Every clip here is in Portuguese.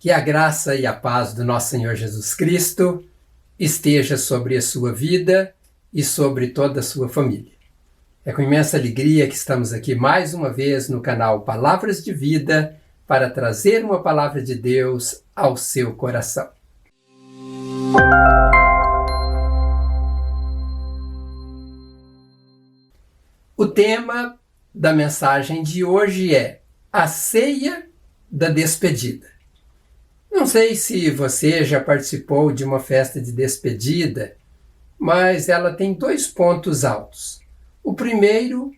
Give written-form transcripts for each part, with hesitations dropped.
Que a graça e a paz do nosso Senhor Jesus Cristo esteja sobre a sua vida e sobre toda a sua família. É com imensa alegria que estamos aqui mais uma vez no canal Palavras de Vida para trazer uma palavra de Deus ao seu coração. O tema da mensagem de hoje é a ceia da despedida. Não sei se você já participou de uma festa de despedida, mas ela tem dois pontos altos. O primeiro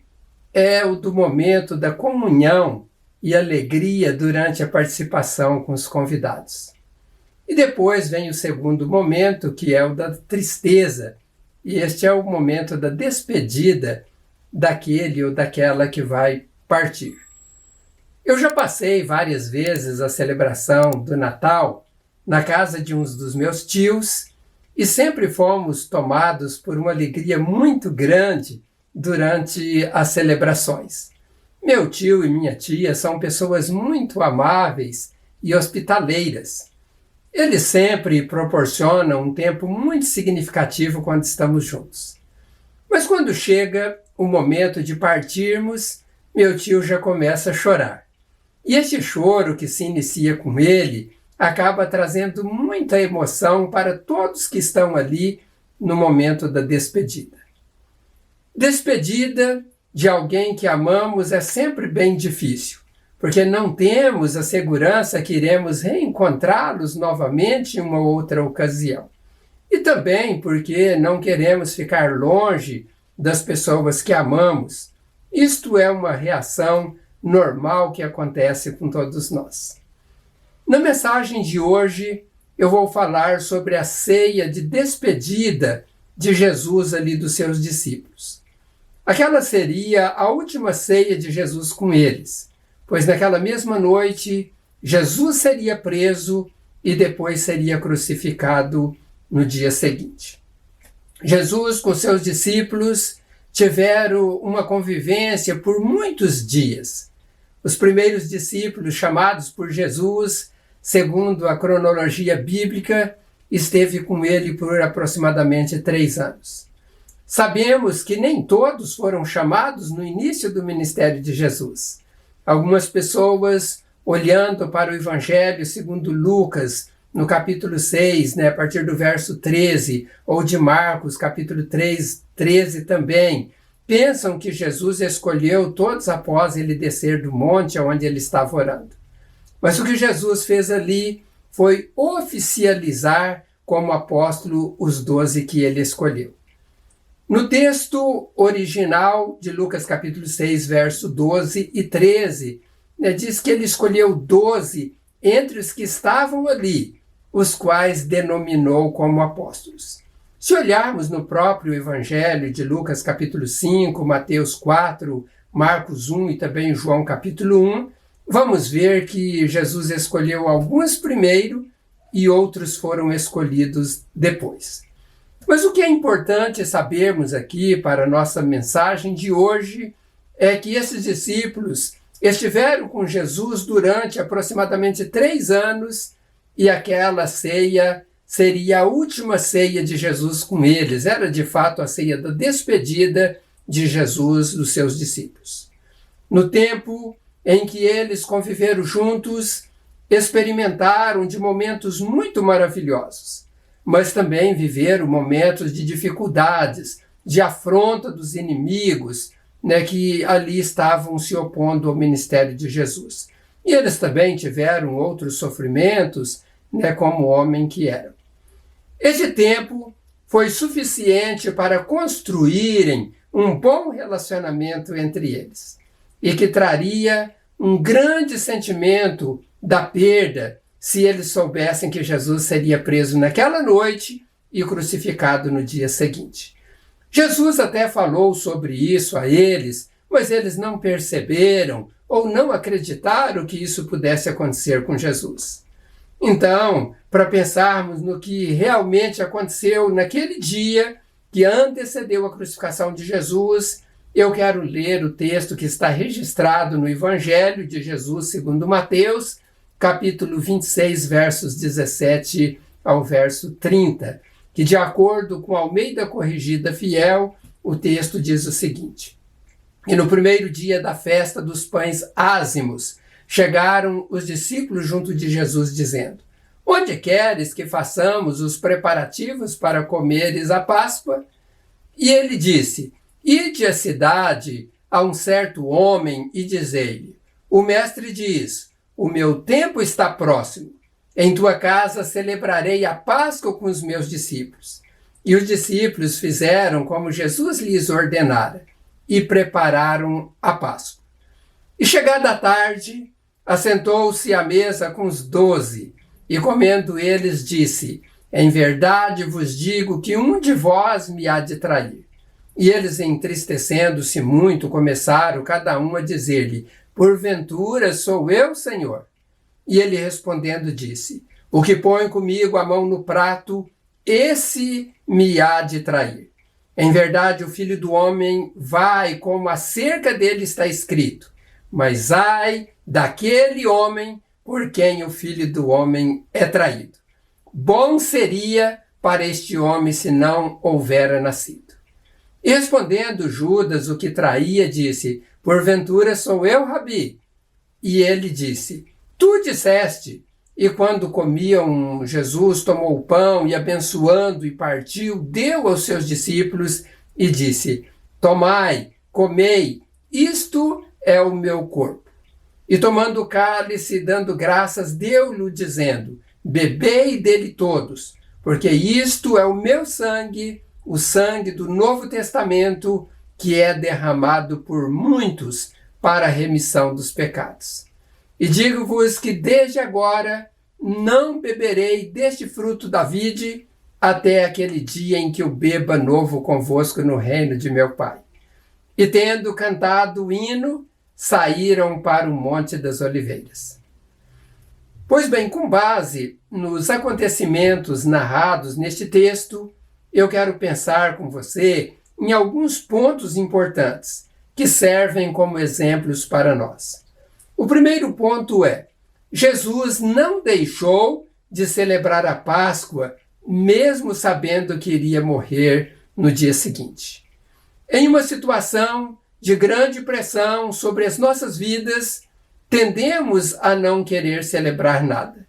é o do momento da comunhão e alegria durante a participação com os convidados. E depois vem o segundo momento, que é o da tristeza, e este é o momento da despedida daquele ou daquela que vai partir. Eu já passei várias vezes a celebração do Natal na casa de uns dos meus tios e sempre fomos tomados por uma alegria muito grande durante as celebrações. Meu tio e minha tia são pessoas muito amáveis e hospitaleiras. Eles sempre proporcionam um tempo muito significativo quando estamos juntos. Mas quando chega o momento de partirmos, meu tio já começa a chorar. E este choro que se inicia com ele acaba trazendo muita emoção para todos que estão ali no momento da despedida. Despedida de alguém que amamos é sempre bem difícil, porque não temos a segurança que iremos reencontrá-los novamente em uma outra ocasião. E também porque não queremos ficar longe das pessoas que amamos. Isto é uma reação normal que acontece com todos nós. Na mensagem de hoje, eu vou falar sobre a ceia de despedida de Jesus ali dos seus discípulos. Aquela seria a última ceia de Jesus com eles, pois naquela mesma noite, Jesus seria preso e depois seria crucificado no dia seguinte. Jesus com seus discípulos tiveram uma convivência por muitos dias. Os primeiros discípulos chamados por Jesus, segundo a cronologia bíblica, esteve com ele por aproximadamente 3 anos. Sabemos que nem todos foram chamados no início do ministério de Jesus. Algumas pessoas, olhando para o Evangelho segundo Lucas, no capítulo 6, a partir do verso 13, ou de Marcos, capítulo 3, 13 também, pensam que Jesus escolheu todos após ele descer do monte onde ele estava orando. Mas o que Jesus fez ali foi oficializar como apóstolo os 12 que ele escolheu. No texto original de Lucas capítulo 6, verso 12 e 13, diz que ele escolheu 12 entre os que estavam ali, os quais denominou como apóstolos. Se olharmos no próprio Evangelho de Lucas capítulo 5, Mateus 4, Marcos 1 e também João capítulo 1, vamos ver que Jesus escolheu alguns primeiro e outros foram escolhidos depois. Mas o que é importante sabermos aqui para a nossa mensagem de hoje é que esses discípulos estiveram com Jesus durante aproximadamente 3 anos e aquela ceia seria a última ceia de Jesus com eles. Era de fato a ceia da despedida de Jesus dos seus discípulos. No tempo em que eles conviveram juntos, experimentaram de momentos muito maravilhosos, mas também viveram momentos de dificuldades, de afronta dos inimigos, que ali estavam se opondo ao ministério de Jesus. E eles também tiveram outros sofrimentos, como homem que eram. Este tempo foi suficiente para construírem um bom relacionamento entre eles, e que traria um grande sentimento da perda se eles soubessem que Jesus seria preso naquela noite e crucificado no dia seguinte. Jesus até falou sobre isso a eles, mas eles não perceberam ou não acreditaram que isso pudesse acontecer com Jesus. Então, para pensarmos no que realmente aconteceu naquele dia que antecedeu a crucificação de Jesus, eu quero ler o texto que está registrado no Evangelho de Jesus segundo Mateus, capítulo 26, versos 17 ao verso 30, que, de acordo com Almeida Corrigida Fiel, o texto diz o seguinte: E no primeiro dia da festa dos pães ázimos, chegaram os discípulos junto de Jesus, dizendo: Onde queres que façamos os preparativos para comeres a Páscoa? E ele disse: Ide à cidade a um certo homem e dizei-lhe: O mestre diz: O meu tempo está próximo. Em tua casa celebrarei a Páscoa com os meus discípulos. E os discípulos fizeram como Jesus lhes ordenara e prepararam a Páscoa. E chegada a tarde, assentou-se à mesa com os 12, e comendo eles, disse: Em verdade vos digo que um de vós me há de trair. E eles, entristecendo-se muito, começaram cada um a dizer-lhe: Porventura sou eu, Senhor? E ele respondendo disse: O que põe comigo a mão no prato, esse me há de trair. Em verdade, o Filho do Homem vai como acerca dele está escrito. Mas ai daquele homem por quem o Filho do Homem é traído. Bom seria para este homem se não houvera nascido. E respondendo Judas, o que traía, disse: Porventura sou eu, Rabi? E ele disse: Tu disseste. E quando comiam, Jesus tomou o pão e, abençoando e partiu, deu aos seus discípulos e disse: Tomai, comei, isto é o meu corpo. E tomando o cálice, dando graças, deu-lhe, dizendo: Bebei dele todos, porque isto é o meu sangue, o sangue do Novo Testamento, que é derramado por muitos para a remissão dos pecados. E digo-vos que desde agora não beberei deste fruto da vide até aquele dia em que eu beba novo convosco no reino de meu Pai. E tendo cantado o hino, saíram para o Monte das Oliveiras. Pois bem, com base nos acontecimentos narrados neste texto, eu quero pensar com você em alguns pontos importantes que servem como exemplos para nós. O primeiro ponto é: Jesus não deixou de celebrar a Páscoa, mesmo sabendo que iria morrer no dia seguinte. Em uma situação de grande pressão sobre as nossas vidas, tendemos a não querer celebrar nada.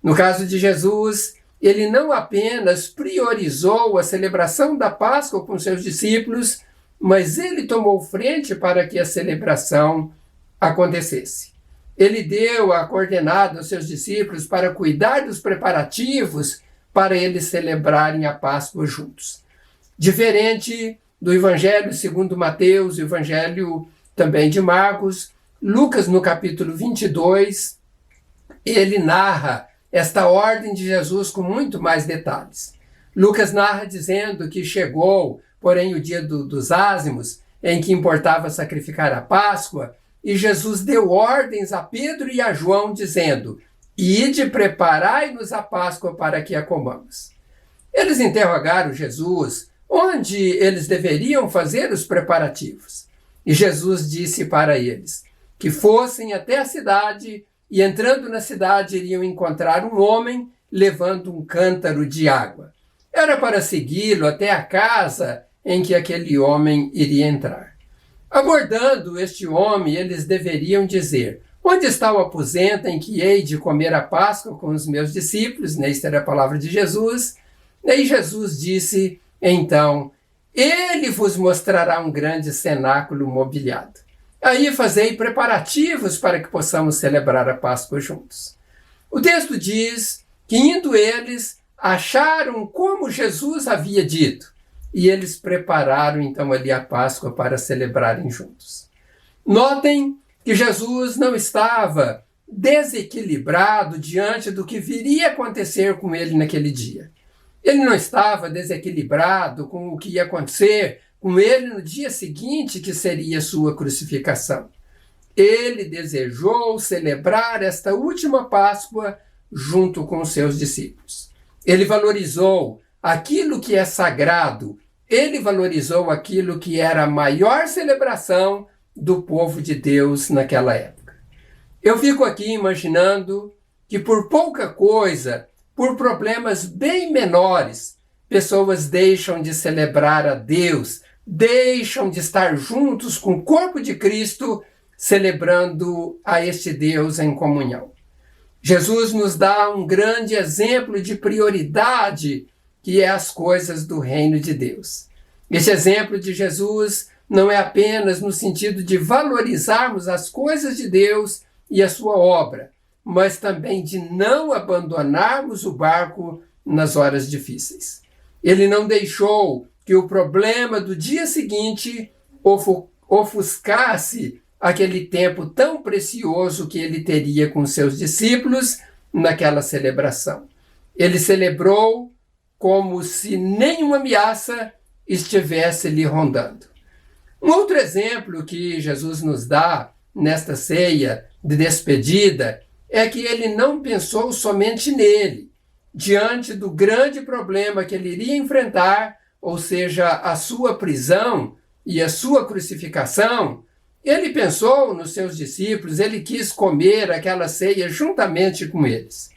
No caso de Jesus, ele não apenas priorizou a celebração da Páscoa com seus discípulos, mas ele tomou frente para que a celebração acontecesse. Ele deu a coordenada aos seus discípulos para cuidar dos preparativos para eles celebrarem a Páscoa juntos. Diferente do Evangelho segundo Mateus, o Evangelho também de Marcos, Lucas, no capítulo 22, ele narra esta ordem de Jesus com muito mais detalhes. Lucas narra dizendo que chegou, porém, o dia dos ázimos, em que importava sacrificar a Páscoa, e Jesus deu ordens a Pedro e a João, dizendo: Ide, preparai-nos a Páscoa para que a comamos. Eles interrogaram Jesus onde eles deveriam fazer os preparativos. E Jesus disse para eles que fossem até a cidade e, entrando na cidade, iriam encontrar um homem levando um cântaro de água. Era para segui-lo até a casa em que aquele homem iria entrar. Abordando este homem, eles deveriam dizer: Onde está o aposento em que hei de comer a Páscoa com os meus discípulos? Esta era a palavra de Jesus. E Jesus disse: Então, ele vos mostrará um grande cenáculo mobiliado. Aí fazei preparativos para que possamos celebrar a Páscoa juntos. O texto diz que, indo eles, acharam como Jesus havia dito, e eles prepararam então ali a Páscoa para celebrarem juntos. Notem que Jesus não estava desequilibrado diante do que viria a acontecer com ele naquele dia. Ele não estava desequilibrado com o que ia acontecer com ele no dia seguinte, que seria sua crucificação. Ele desejou celebrar esta última Páscoa junto com os seus discípulos. Ele valorizou aquilo que é sagrado, ele valorizou aquilo que era a maior celebração do povo de Deus naquela época. Eu fico aqui imaginando que por pouca coisa, por problemas bem menores, pessoas deixam de celebrar a Deus, deixam de estar juntos com o corpo de Cristo, celebrando a este Deus em comunhão. Jesus nos dá um grande exemplo de prioridade, que é as coisas do reino de Deus. Este exemplo de Jesus não é apenas no sentido de valorizarmos as coisas de Deus e a sua obra, mas também de não abandonarmos o barco nas horas difíceis. Ele não deixou que o problema do dia seguinte ofuscasse aquele tempo tão precioso que ele teria com seus discípulos naquela celebração. Ele celebrou como se nenhuma ameaça estivesse lhe rondando. Um outro exemplo que Jesus nos dá nesta ceia de despedida é que ele não pensou somente nele, diante do grande problema que ele iria enfrentar, ou seja, a sua prisão e a sua crucificação. Ele pensou nos seus discípulos, ele quis comer aquela ceia juntamente com eles.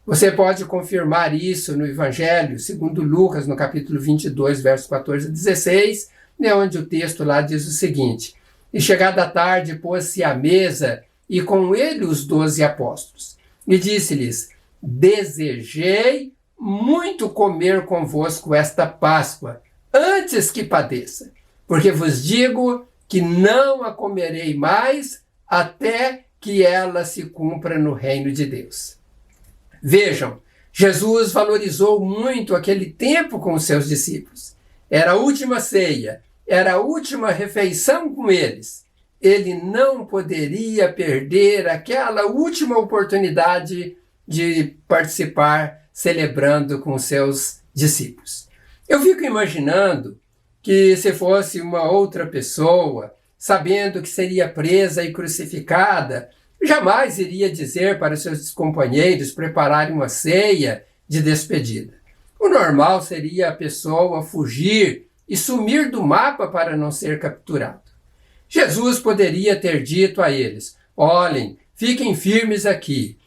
Você pode confirmar isso no Evangelho, segundo Lucas, no capítulo 22, versos 14 a 16, onde o texto lá diz o seguinte: E chegada a tarde, pôs-se à mesa, e com ele os 12 apóstolos. E disse-lhes: Desejei muito comer convosco esta Páscoa, antes que padeça, porque vos digo que não a comerei mais até que ela se cumpra no reino de Deus. Vejam, Jesus valorizou muito aquele tempo com os seus discípulos. Era a última ceia, era a última refeição com eles. Ele não poderia perder aquela última oportunidade de participar celebrando com os seus discípulos. Eu fico imaginando que se fosse uma outra pessoa, sabendo que seria presa e crucificada, jamais iria dizer para seus companheiros prepararem uma ceia de despedida. O normal seria a pessoa fugir e sumir do mapa para não ser capturado. Jesus poderia ter dito a eles: olhem, fiquem firmes aqui,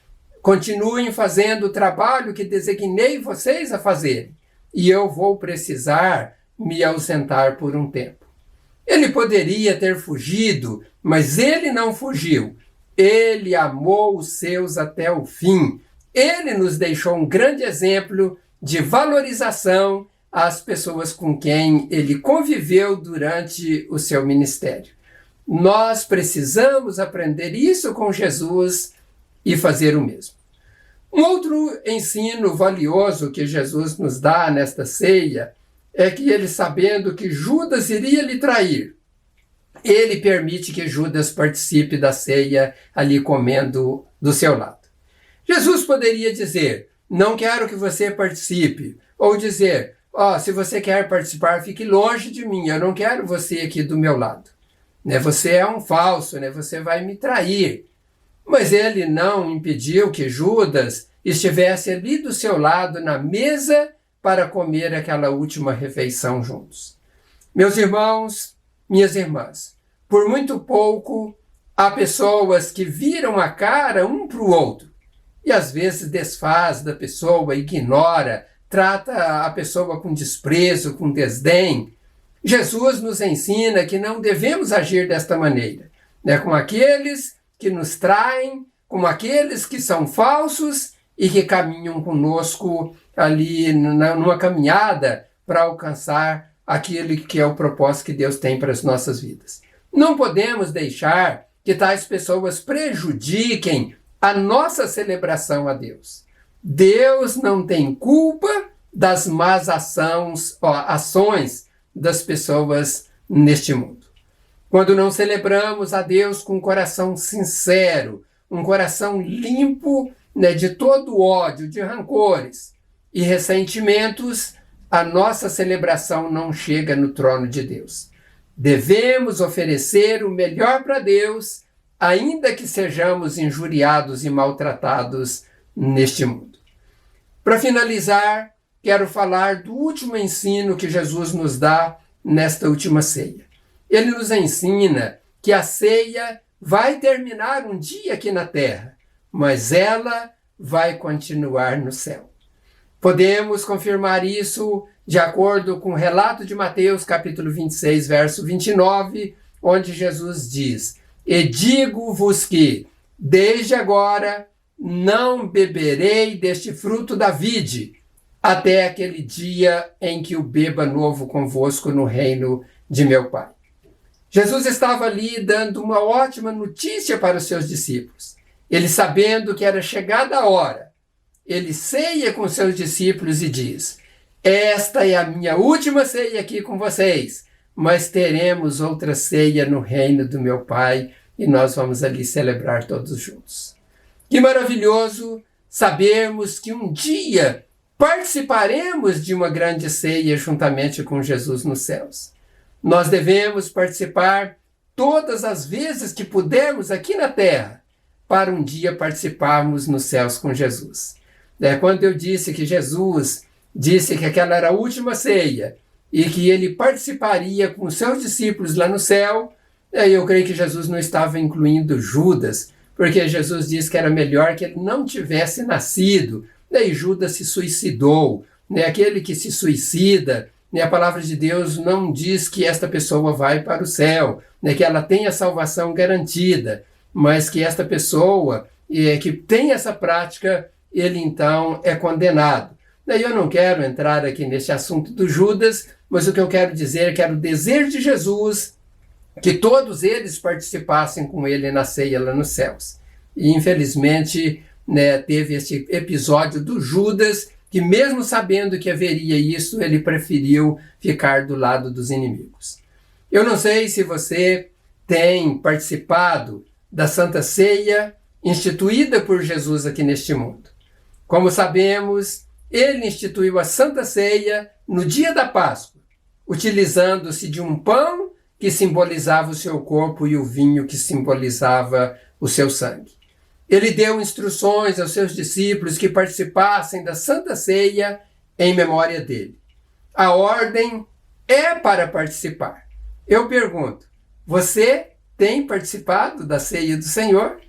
continuem fazendo o trabalho que designei vocês a fazerem, e eu vou precisar me ausentar por um tempo. Ele poderia ter fugido, mas ele não fugiu. Ele amou os seus até o fim. Ele nos deixou um grande exemplo de valorização às pessoas com quem ele conviveu durante o seu ministério. Nós precisamos aprender isso com Jesus e fazer o mesmo. Um outro ensino valioso que Jesus nos dá nesta ceia é que ele, sabendo que Judas iria lhe trair, ele permite que Judas participe da ceia ali comendo do seu lado. Jesus poderia dizer: não quero que você participe, ou dizer: se você quer participar, fique longe de mim, eu não quero você aqui do meu lado. Você é um falso, você vai me trair. Mas ele não impediu que Judas estivesse ali do seu lado na mesa para comer aquela última refeição juntos. Meus irmãos, minhas irmãs, por muito pouco há pessoas que viram a cara um para o outro e às vezes desfaz da pessoa, ignora, trata a pessoa com desprezo, com desdém. Jesus nos ensina que não devemos agir desta maneira, com aqueles que nos traem, com aqueles que são falsos e que caminham conosco ali numa caminhada para alcançar aquilo que é o propósito que Deus tem para as nossas vidas. Não podemos deixar que tais pessoas prejudiquem a nossa celebração a Deus. Deus não tem culpa das más ações das pessoas neste mundo. Quando não celebramos a Deus com um coração sincero, um coração limpo de todo ódio, de rancores e ressentimentos, a nossa celebração não chega no trono de Deus. Devemos oferecer o melhor para Deus, ainda que sejamos injuriados e maltratados neste mundo. Para finalizar, quero falar do último ensino que Jesus nos dá nesta última ceia. Ele nos ensina que a ceia vai terminar um dia aqui na terra, mas ela vai continuar no céu. Podemos confirmar isso de acordo com o relato de Mateus, capítulo 26, verso 29, onde Jesus diz: "E digo-vos que, desde agora, não beberei deste fruto da vide, até aquele dia em que o beba novo convosco no reino de meu Pai." Jesus estava ali dando uma ótima notícia para os seus discípulos. Ele, sabendo que era chegada a hora, ele ceia com seus discípulos e diz: "Esta é a minha última ceia aqui com vocês, mas teremos outra ceia no reino do meu Pai e nós vamos ali celebrar todos juntos." Que maravilhoso sabermos que um dia participaremos de uma grande ceia juntamente com Jesus nos céus. Nós devemos participar todas as vezes que pudermos aqui na terra, para um dia participarmos nos céus com Jesus. Quando eu disse que Jesus disse que aquela era a última ceia e que ele participaria com os seus discípulos lá no céu, eu creio que Jesus não estava incluindo Judas, porque Jesus disse que era melhor que ele não tivesse nascido, e Judas se suicidou. Aquele que se suicida, a palavra de Deus não diz que esta pessoa vai para o céu, que ela tem a salvação garantida, mas que esta pessoa que tem essa prática, ele então é condenado. Eu não quero entrar aqui nesse assunto do Judas, mas o que eu quero dizer é que era o desejo de Jesus que todos eles participassem com ele na ceia lá nos céus. E infelizmente teve esse episódio do Judas, que mesmo sabendo que haveria isso, ele preferiu ficar do lado dos inimigos. Eu não sei se você tem participado da Santa Ceia instituída por Jesus aqui neste mundo. Como sabemos, ele instituiu a Santa Ceia no dia da Páscoa, utilizando-se de um pão que simbolizava o seu corpo e o vinho que simbolizava o seu sangue. Ele deu instruções aos seus discípulos que participassem da Santa Ceia em memória dele. A ordem é para participar. Eu pergunto, você tem participado da ceia do Senhor?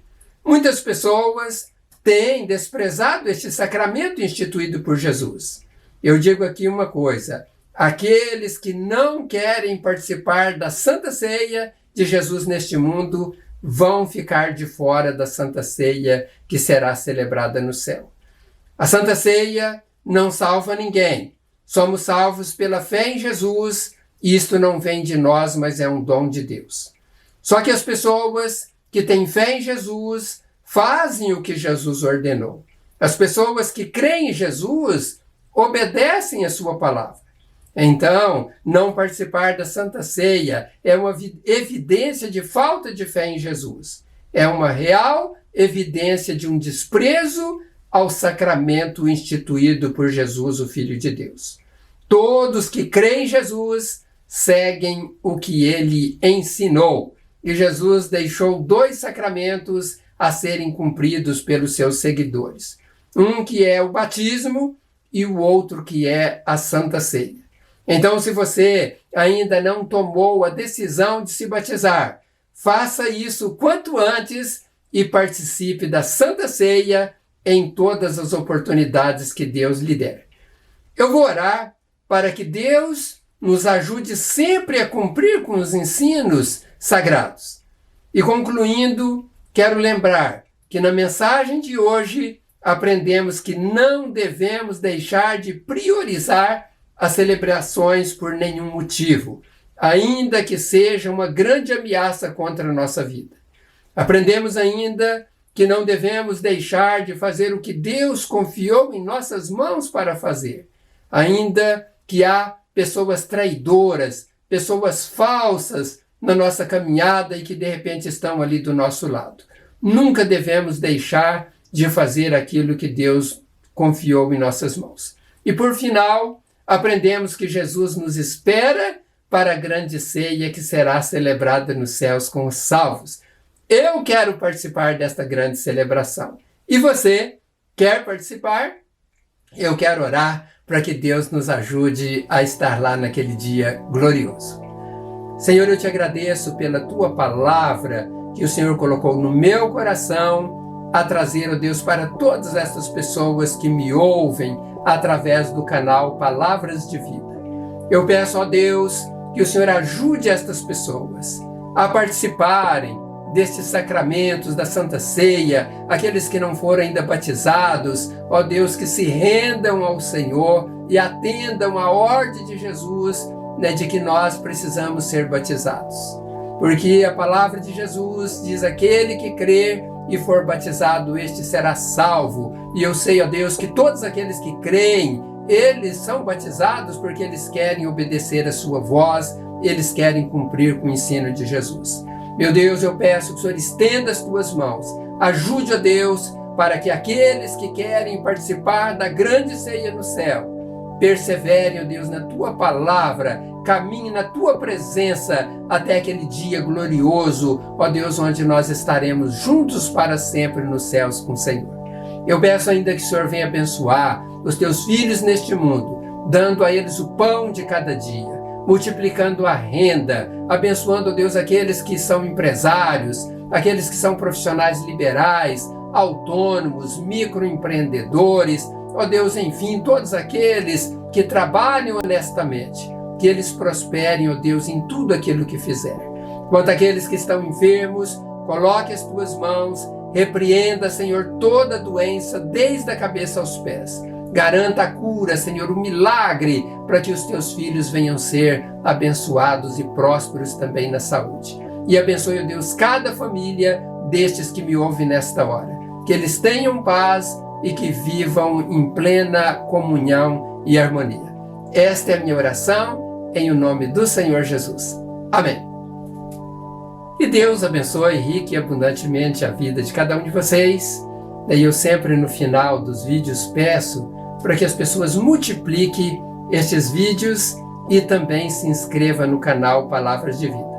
Muitas pessoas têm desprezado este sacramento instituído por Jesus. Eu digo aqui uma coisa: aqueles que não querem participar da Santa Ceia de Jesus neste mundo vão ficar de fora da Santa Ceia que será celebrada no céu. A Santa Ceia não salva ninguém. Somos salvos pela fé em Jesus, e isto não vem de nós, mas é um dom de Deus. Só que as pessoas que têm fé em Jesus fazem o que Jesus ordenou. As pessoas que creem em Jesus obedecem a sua palavra. Então, não participar da Santa Ceia é uma evidência de falta de fé em Jesus. É uma real evidência de um desprezo ao sacramento instituído por Jesus, o Filho de Deus. Todos que creem em Jesus seguem o que ele ensinou. E Jesus deixou 2 sacramentos a serem cumpridos pelos seus seguidores. Um que é o batismo e o outro que é a Santa Ceia. Então, se você ainda não tomou a decisão de se batizar, faça isso quanto antes e participe da Santa Ceia em todas as oportunidades que Deus lhe der. Eu vou orar para que Deus nos ajude sempre a cumprir com os ensinos sagrados. E concluindo, quero lembrar que na mensagem de hoje aprendemos que não devemos deixar de priorizar as celebrações por nenhum motivo, ainda que seja uma grande ameaça contra a nossa vida. Aprendemos ainda que não devemos deixar de fazer o que Deus confiou em nossas mãos para fazer, ainda que há pessoas traidoras, pessoas falsas na nossa caminhada e que de repente estão ali do nosso lado. Nunca devemos deixar de fazer aquilo que Deus confiou em nossas mãos. E por final, aprendemos que Jesus nos espera para a grande ceia que será celebrada nos céus com os salvos. Eu quero participar desta grande celebração. E você quer participar? Eu quero orar para que Deus nos ajude a estar lá naquele dia glorioso. Senhor, eu te agradeço pela tua palavra que o Senhor colocou no meu coração a trazer, ó Deus, para todas essas pessoas que me ouvem através do canal Palavras de Vida. Eu peço, ó Deus, que o Senhor ajude estas pessoas a participarem destes sacramentos da Santa Ceia, aqueles que não foram ainda batizados, ó Deus, que se rendam ao Senhor e atendam à ordem de Jesus, de que nós precisamos ser batizados. Porque a palavra de Jesus diz: aquele que crer e for batizado, este será salvo. E eu sei, ó Deus, que todos aqueles que creem, eles são batizados porque eles querem obedecer a sua voz, eles querem cumprir com o ensino de Jesus. Meu Deus, eu peço que o Senhor estenda as tuas mãos, ajude, ó Deus, para que aqueles que querem participar da grande ceia no céu, perseverem, ó Deus, na tua palavra, caminhem na tua presença até aquele dia glorioso, ó Deus, onde nós estaremos juntos para sempre nos céus com o Senhor. Eu peço ainda que o Senhor venha abençoar os teus filhos neste mundo, dando a eles o pão de cada dia, multiplicando a renda, abençoando, Deus, aqueles que são empresários, aqueles que são profissionais liberais, autônomos, microempreendedores, ó Deus, enfim, todos aqueles que trabalham honestamente, que eles prosperem, ó Deus, em tudo aquilo que fizerem. Quanto àqueles que estão enfermos, coloque as tuas mãos, repreenda, Senhor, toda doença, desde a cabeça aos pés. Garanta a cura, Senhor, o milagre, para que os teus filhos venham ser abençoados e prósperos também na saúde. E abençoe, ó Deus, cada família destes que me ouvem nesta hora. Que eles tenham paz e que vivam em plena comunhão e harmonia. Esta é a minha oração, em o nome do Senhor Jesus. Amém. E Deus abençoe rica e abundantemente a vida de cada um de vocês. E eu sempre no final dos vídeos peço para que as pessoas multipliquem estes vídeos e também se inscreva no canal Palavras de Vida.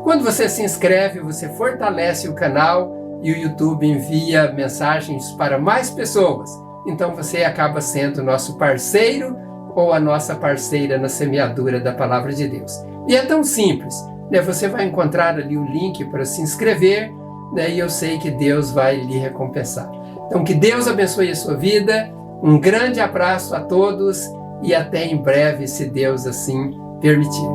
Quando você se inscreve, você fortalece o canal e o YouTube envia mensagens para mais pessoas. Então você acaba sendo nosso parceiro ou a nossa parceira na semeadura da Palavra de Deus. E é tão simples, Você vai encontrar ali o link para se inscrever, e eu sei que Deus vai lhe recompensar. Então que Deus abençoe a sua vida, um grande abraço a todos e até em breve, se Deus assim permitir.